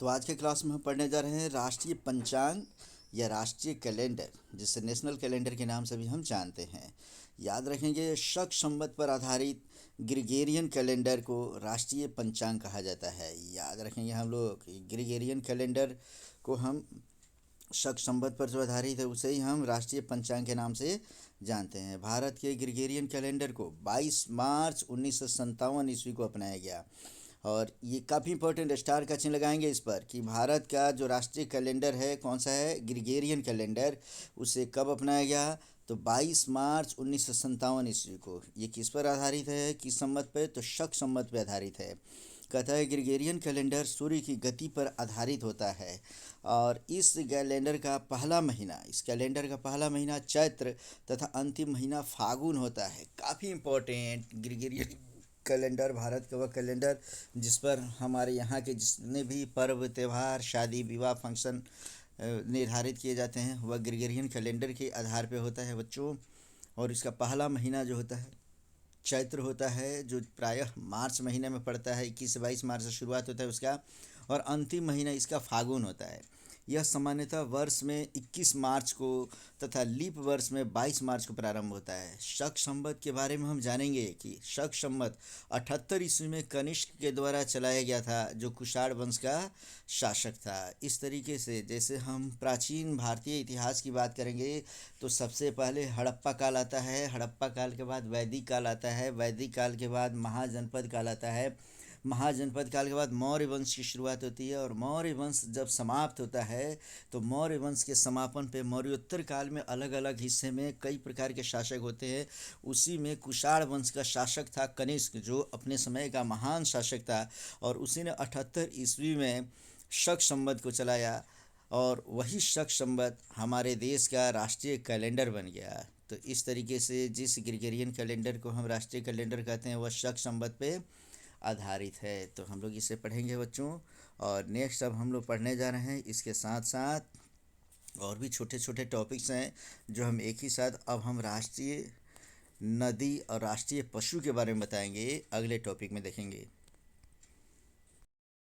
तो आज के क्लास में हम पढ़ने जा रहे हैं राष्ट्रीय पंचांग या राष्ट्रीय कैलेंडर, जिसे नेशनल कैलेंडर के नाम से भी हम जानते हैं। याद रखेंगे, शक संवत पर आधारित ग्रिगोरियन कैलेंडर को राष्ट्रीय पंचांग कहा जाता है। याद रखेंगे हम लोग, ग्रिगोरियन कैलेंडर को हम शक संवत पर जो आधारित है उसे ही हम राष्ट्रीय पंचांग के नाम से जानते हैं। भारत के ग्रिगोरियन कैलेंडर को 22 मार्च 1957 ईस्वी को अपनाया गया। और ये काफ़ी इंपॉर्टेंट, स्टार का चिन्ह लगाएंगे इस पर कि भारत का जो राष्ट्रीय कैलेंडर है कौन सा है, ग्रिगोरियन कैलेंडर। उसे कब अपनाया गया, तो 22 मार्च 1957 ईस्वी को। ये किस पर आधारित है, किस संवत पे, तो शक संवत पे आधारित है। कहता है ग्रिगोरियन कैलेंडर सूर्य की गति पर आधारित होता है और इस कैलेंडर का पहला महीना चैत्र तथा अंतिम महीना फागुन होता है। काफ़ी इम्पोर्टेंट ग्रिगोरियन कैलेंडर भारत का वह कैलेंडर जिस पर हमारे यहाँ के जितने भी पर्व त्यौहार शादी विवाह फंक्शन निर्धारित किए जाते हैं वह ग्रिगोरियन कैलेंडर के आधार पर होता है बच्चों। और इसका पहला महीना जो होता है चैत्र होता है, जो प्रायः मार्च महीने में पड़ता है। 21 से 22 मार्च से शुरुआत होता है उसका, और अंतिम महीना इसका फागुन होता है। यह सामान्यतः वर्ष में 21 मार्च को तथा लीप वर्ष में 22 मार्च को प्रारंभ होता है। शक संवत के बारे में हम जानेंगे कि शक संवत 78 ईस्वी में कनिष्क के द्वारा चलाया गया था, जो कुषाण वंश का शासक था। इस तरीके से जैसे हम प्राचीन भारतीय इतिहास की बात करेंगे तो सबसे पहले हड़प्पा काल आता है, हड़प्पा काल के बाद वैदिक काल आता है, वैदिक काल के बाद महाजनपद काल आता है, महाजनपद काल के बाद मौर्य वंश की शुरुआत होती है। और मौर्य वंश जब समाप्त होता है तो मौर्य वंश के समापन पे मौर्योत्तर काल में अलग अलग हिस्से में कई प्रकार के शासक होते हैं। उसी में कुषाण वंश का शासक था कनिष्क, जो अपने समय का महान शासक था, और उसी ने 78 ईस्वी में शक संवत को चलाया और वही शक संवत हमारे देश का राष्ट्रीय कैलेंडर बन गया। तो इस तरीके से जिस ग्रिगोरियन कैलेंडर को हम राष्ट्रीय कैलेंडर कहते हैं वह शक संवत पे आधारित है। तो हम लोग इसे पढ़ेंगे बच्चों। और नेक्स्ट अब हम लोग पढ़ने जा रहे हैं इसके साथ साथ और भी छोटे छोटे टॉपिक्स हैं जो हम एक ही साथ, अब हम राष्ट्रीय नदी और राष्ट्रीय पशु के बारे में बताएंगे, अगले टॉपिक में देखेंगे।